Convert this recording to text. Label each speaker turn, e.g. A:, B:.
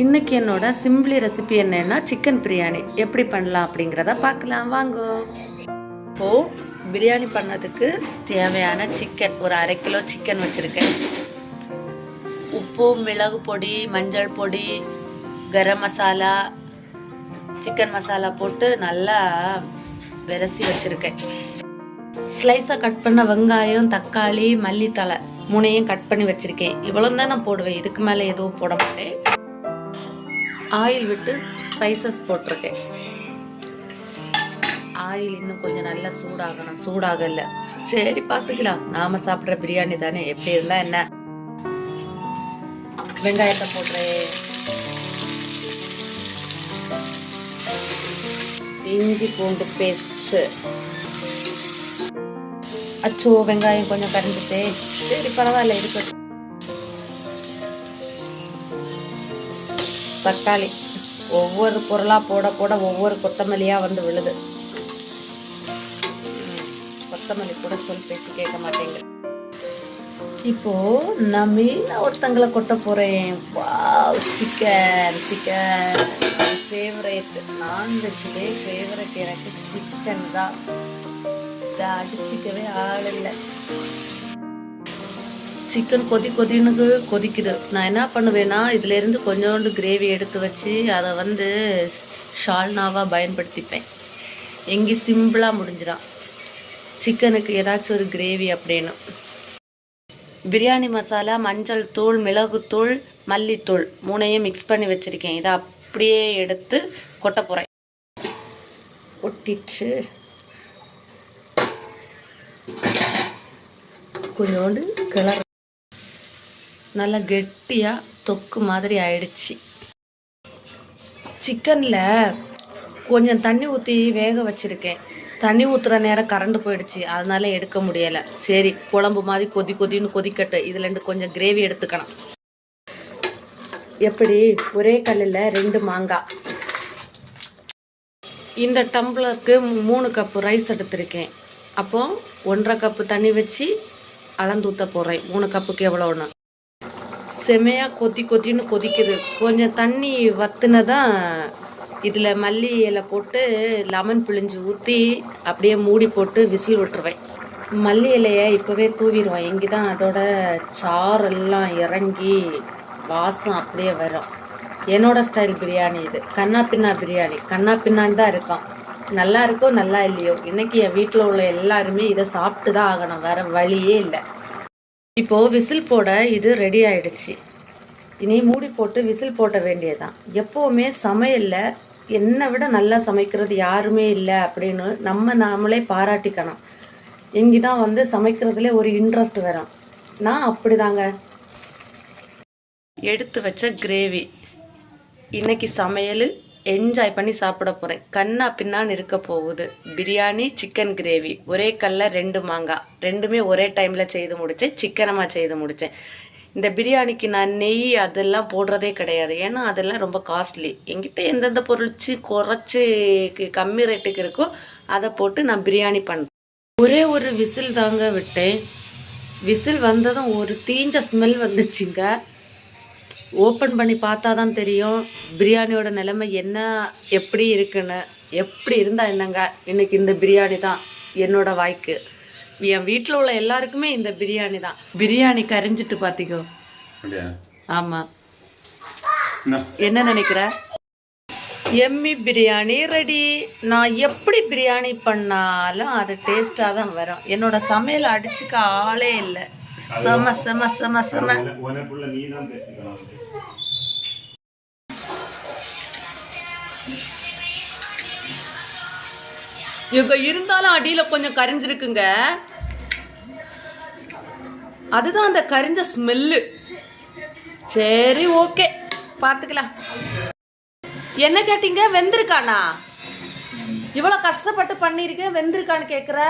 A: இன்னைக்கு என்னோட simply recipe என்னன்னா சிக்கன் பிரியாணி எப்படி பண்ணலாம் அப்படிங்கிறத பார்க்கலாம் வாங்கோ. இப்போது பிரியாணி பண்ணதுக்கு தேவையான சிக்கன் ஒரு 1/2 கிலோ சிக்கன் வச்சுருக்கேன். உப்பு, மிளகு பொடி, மஞ்சள் பொடி, கரம் மசாலா, சிக்கன் மசாலா போட்டு நல்லா விரசி வச்சுருக்கேன். ஸ்லைஸாக கட் பண்ண வெங்காயம், தக்காளி, மல்லித்தழை 3 கட் பண்ணி வச்சுருக்கேன். இவ்வளோ தான் நான் போடுவேன், இதுக்கு மேலே எதுவும் போட மாட்டேன். ஆயில் விட்டு ஸ்பைசஸ் போட்டிருக்கேன். ஆயில் இன்னும் கொஞ்சம் நல்லா சூடாகணும். சூடாகல சரி பார்த்துக்கலாம், நாம சாப்பிட்ற பிரியாணி தானே, எப்படி இருந்தா என்ன. வெங்காயத்தை போடுறேன். இஞ்சி பூண்டு பேஸ்ட். அச்சோ வெங்காயம் கொஞ்சம் கரைஞ்சிட்டு, சரி பரவாயில்ல இருக்கு. தக்காளி ஒவ்வொரு பொருளா போட போட ஒவ்வொரு கொத்தமல்லியா வந்து விழுது. கொத்தமல்லி கூட சொல் பேசி கேட்க மாட்டேங்க. இப்போ நான் மீன் ஒருத்தங்களை கொட்ட போறேன். Chicken chicken favourite. நான்வெஜ்லேயே ஃபேவரட் எனக்கு சிக்கன் தான். அடிச்சுக்கவே ஆள் இல்லை. சிக்கன் கொதின்னு கொதிக்குது. நான் என்ன பண்ணுவேன்னா, இதுலேருந்து கொஞ்சோண்டு கிரேவி எடுத்து வச்சு அதை வந்து ஷால்னாவாக பயன்படுத்திப்பேன். எங்கே சிம்பிளாக முடிஞ்சிடும் சிக்கனுக்கு ஏதாச்சும் ஒரு கிரேவி அப்படின்னு. பிரியாணி மசாலா, மஞ்சள் தூள், மிளகுத்தூள், மல்லித்தூள் 3 மிக்ஸ் பண்ணி வச்சுருக்கேன். இதை அப்படியே எடுத்து கொட்ட போகிறேன். கொட்டிட்டு கொஞ்சோண்டு கிளறு. நல்லா கெட்டியாக தொக்கு மாதிரி ஆயிடுச்சு. சிக்கனில் கொஞ்சம் தண்ணி ஊற்றி வேக வச்சுருக்கேன். தண்ணி ஊற்றுற நேரம் கரண்ட் போயிடுச்சு, அதனால எடுக்க முடியலை. சரி குழம்பு மாதிரி கொதின்னு கொதிக்கட்டு. இதுலேருந்து கொஞ்சம் கிரேவி எடுத்துக்கணும். எப்படி ஒரே கல்லில் 2 மாங்காய். இந்த டம்ளருக்கு 3 கப்பு ரைஸ் எடுத்திருக்கேன். அப்போ 1.5 கப்பு தண்ணி வச்சு அளந்து ஊற்ற போடுறேன். 3 கப்புக்கு எவ்வளோன்னு. செமையாக கொதின்னு கொதிக்குது. கொஞ்சம் தண்ணி வத்துனதான் இதில் மல்லி இலை போட்டு லெமன் பிழிஞ்சு ஊற்றி அப்படியே மூடி போட்டு விசில் விட்டுருவேன். மல்லி இலையை இப்போவே தூவிடுவேன். எங்கே தான் அதோட சாரெல்லாம் இறங்கி வாசம் அப்படியே வரும். என்னோட ஸ்டைல் பிரியாணி இது. கண்ணா பின்னா பிரியாணி. கண்ணா பின்னான்னு தான் இருக்கும். நல்லா இருக்கோ நல்லா இல்லையோ, இன்னைக்கு என் வீட்டில் உள்ள எல்லாருமே இதை சாப்பிட்டு தான் ஆகணும், வேற வழியே இல்லை. இப்போது விசில் போட இது ரெடி ஆயிடுச்சு. இனி மூடி போட்டு விசில் போட்ட வேண்டியதுதான். எப்போவுமே சமையலில் என்னை விட நல்லா சமைக்கிறது யாருமே இல்லை அப்படின்னு நாமளே பாராட்டிக்கணும். இங்கே தான் வந்து சமைக்கிறதுல ஒரு இன்ட்ரெஸ்ட் வரும். நான் அப்படிதாங்க. எடுத்து வச்ச கிரேவி இன்னைக்கு சமையல் என்ஜாய் பண்ணி சாப்பிட போகிறேன். கண்ணா பின்னான்னு இருக்க போகுது. பிரியாணி, சிக்கன் கிரேவி, ஒரே கல்ல 2 மாங்காய், 2மே ஒரே டைமில் செய்து முடித்தேன். சிக்கனமாக செய்து முடித்தேன். இந்த பிரியாணிக்கு நான் நெய் அதெல்லாம் போடுறதே கிடையாது, ஏன்னா அதெல்லாம் ரொம்ப காஸ்ட்லி. என்கிட்ட எந்தெந்த பொருள் குறைச்சி கம்மி ரேட்டுக்கு இருக்கோ அதை போட்டு நான் பிரியாணி பண்ணுறேன். ஒரே ஒரு விசில் தாங்க விட்டேன். விசில் வந்ததும் ஒரு தீஞ்ச ஸ்மெல் வந்துச்சுங்க. ஓப்பன் பண்ணி பார்த்தா தான் தெரியும் பிரியாணியோட நிலைமை என்ன எப்படி இருக்குன்னு. எப்படி இருந்தால் என்னங்க, இன்னைக்கு இந்த பிரியாணி தான் என்னோட வாய்க்கு. என் வீட்டில் உள்ள எல்லாருக்குமே இந்த பிரியாணி தான். பிரியாணி கரைஞ்சிட்டு பார்த்திக்கோ. ஆமாம், என்ன நினைக்கிற? எம்மி பிரியாணி ரெடி. நான் எப்படி பிரியாணி பண்ணாலும் அது டேஸ்டாக தான் வரும். என்னோட சமையல் அடிச்சுக்க ஆளே இல்லை. செம செம செம செம. இவங்க இருந்தாலும் அடியில கொஞ்சம் கரிஞ்சிருக்குங்க. அதுதான் அந்த கரிஞ்ச ஸ்மெல்லு. சரி ஓகே பார்த்துக்கலாம். என்ன கேட்டீங்க? வெந்திருக்கானா? இவ்வளோ கஷ்டப்பட்டு பண்ணியிருக்கேன், வெந்திருக்கான்னு கேட்குற?